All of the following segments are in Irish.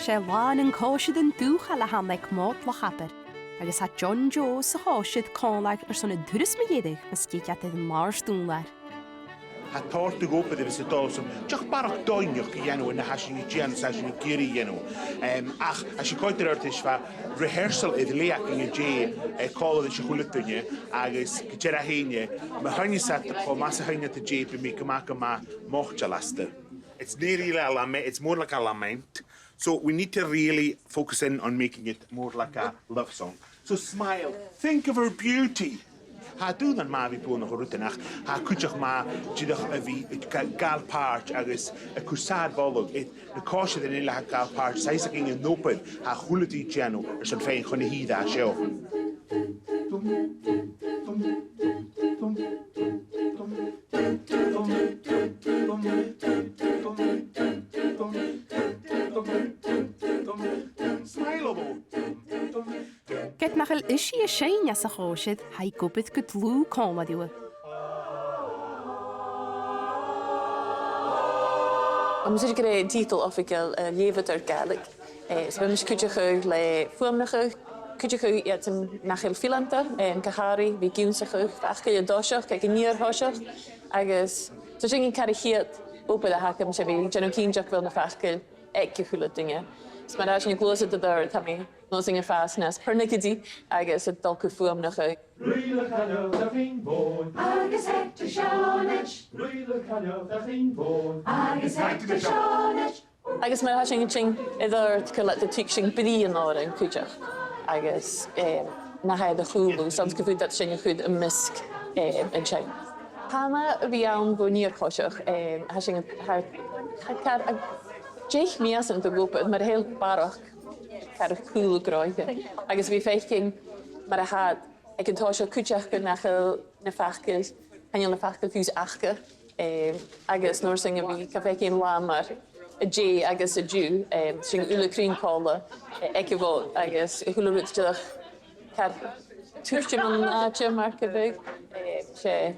sé bháin an cóisiad an dúcha le hanaigh Mòd Loch Abar, agus ha John Joe sa cóisiad cónlaigh sanna tuairisme dhéideach na scícead an márs dúnlair. Ha tórta gópad is a dulsam, teach barach doineach I dhéanú na haising Jan sa sin géirí dhéanú. Ach, a si coitir artis fa rehearsal iad léach in dé cóla is a chulatúne agus gyda'r a héine, ma haine sat o mas a haine ta dé by mi gymach yma mochtja lasta. It's nearly it's more like a lament. So we need to really focus in on making it more like a love song. So smile, think of her beauty. Ha dú an má bhí búna chuúteach, ha cúteach má díadach a bhí gal páirt agus a cúsáid bhálog na cóisiad in ile gal páirt, saisa gin an nópad ha chulatí déanú san féin chuna híad a seo. Get nachil isi a séin as a chóisiad haid gobid go dlú cómadiúa. Muidir go ré dítal ofigiil léomhad Gaidhlig. So bhfuil cúteach le fuamnacha, cúteach iad nachil filanta, cacharí, bhí giúnsacha, fachca a dóiseach, ag níor hóiseach, agus so sin car chiad opad a hacam se bhí genú cínteach bhfuil na fachcail ag chuúla dinge. So mar as sin glósa a dár tá mí nosing ar fás nas pernicadí agus a dulcú fuamnacha. Rúile caileh a bhín bón, agus heicte seánit. Rúile caileh a bhín bón, agus heicte seánit. Agus mar sin sin idir go le tuic sin brí an ára an cúteach agus na haid a chuúlú, sans go bhúd sin a chud a misc an sin. Tána a bhí ann go níor choiseach sin Jake mías an do gópad mar héil barach car cool gráide. Agus bhí féicing mar a had ag an táisio cúteach go nachil na fachcail, hainil na fachcail fús achca, agus nóir sin a bhí ca féicing lámar a dé agus a dú, sin ula crín cóla ag bhód agus a chula rúteach car túiste man áte mar go bhig, sé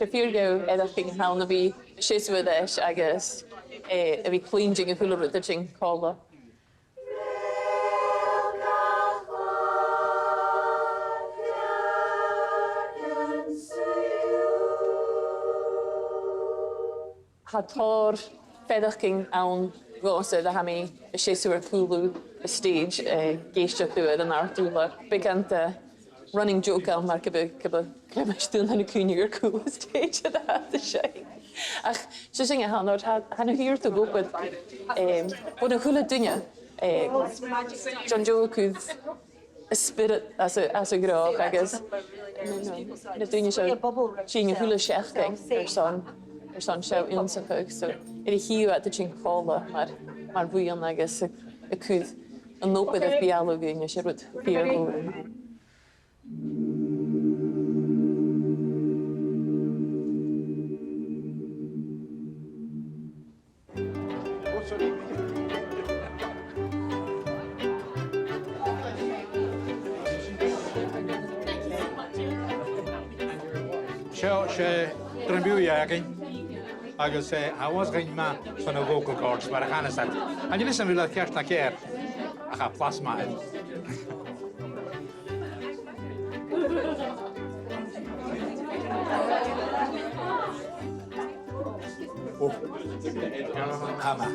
fíorgó edach bhí hán a bhí sésuad eis agus a bhí clínging a chula rúteach cóla. Ha tór féadachcing ann gcósa a ha mí a sésuar cúlú a stage géisteach dúad an àrd-urlar. Biganta running joke an mar go cléimeistún hana cúnigar cúl a stage a háta sé. Ach, sé sin a hanir hana hírt a gópad bud an chula duine John Joe cúd a spirit as a grách agus na duine seo sin a chula seachting ar son seo insafug, so hiú at the sin cóla mar bhuian agus a cúd an nópad a bialogún a sé rud bíargóin. Seo sé drambiúiagin agus hawas gain ma son a vocal cords mar a chanasat. An you listen to ceart na céir a cha plasma. Hama.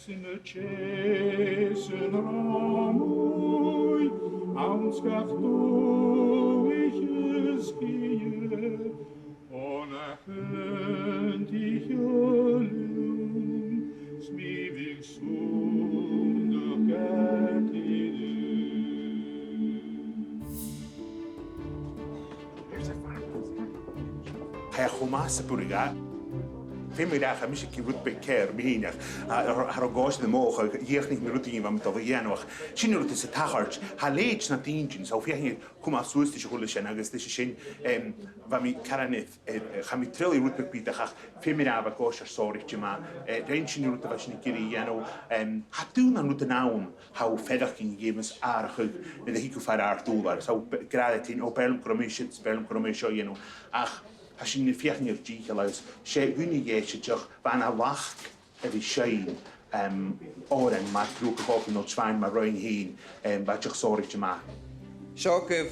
In the chase and ramui Gach du ich es gehe, ohne Hand ich allum, smivig sunde Gärtide. Hij gomaas puriga. Fimiddag heb ik goed bekeer meenig. Haar goos de mogen hier niet meer routine van met over januar. Zien het is het hard. Haar leed na tientje. Zo veel hier kom als South Uist gewoon zijn. Agus dus zijn wat mij karanet. Ga mij trillen route bepieten. Ga fimiddag wat goos er sorry je maar. Rentje route was niet kiri jano. Had toen aan route naam. How verder ging geven aardig. Met de hikkel van àrd-urlar. Zo graag in op Belm Commission jano. Ach. Als je in de viernier diegelaus, sé unigeitseach van a lach vi séin oren mar grúpa hopen no swain mar roin heen wat ich sorry ma. Seogah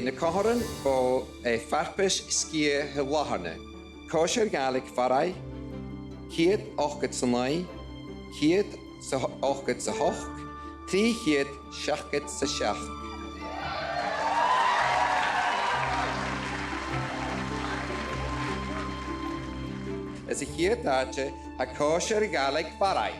na coharan ó farpis scia he láharne. Còisir Ghàidhlig Bharraigh, chiad ochgad sa naí, chiad sa ochgad sa hoch, trí chiad seachgad sa seach. As a chiad áte a Còisir Ghàidhlig Bharraigh.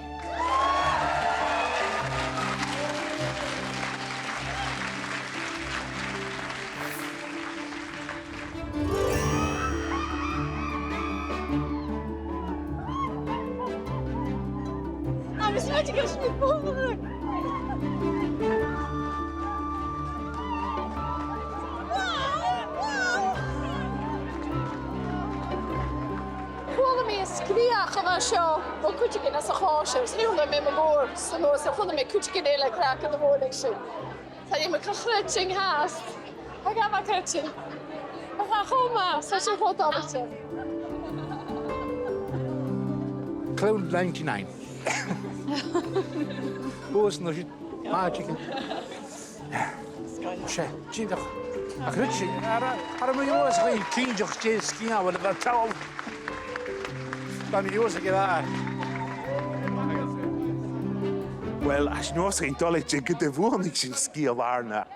Agus leid gas mi bóla. Skriach an seo ó cuitigin as a cháir, sníúla mé a mór san nó a chuna mé cuitigin éile craach an bhóla sin. Tá é me chreting háast a gabha creting. A chomá sa sin chótábate. Cloud 99. Bos no magic. Sé, tíach. A chreting ar mé was rí tíoch dé skia bhfuil a tal. Dan die jongens gedaan. Wel, als je nou eens geen tolletje kunt de volgende keer skiën waarna.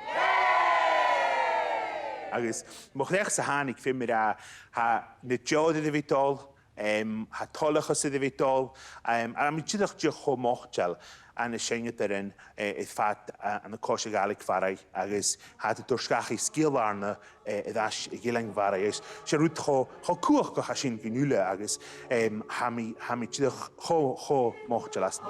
Agus, mocht echt ze gaan, ik vind me dat ha net jou de vital, ha tollige de vital, en met je dat je gewoon mocht wel. En schenkt erin het feit aan de Còisir Ghàidhlig Bharraigh, agus had het doorschakelig skillwaarne dat Gàidhlig Bharraigh is. Ze roet gewoon koer gaan zien genule, agus ham je dat gewoon mocht je lasten.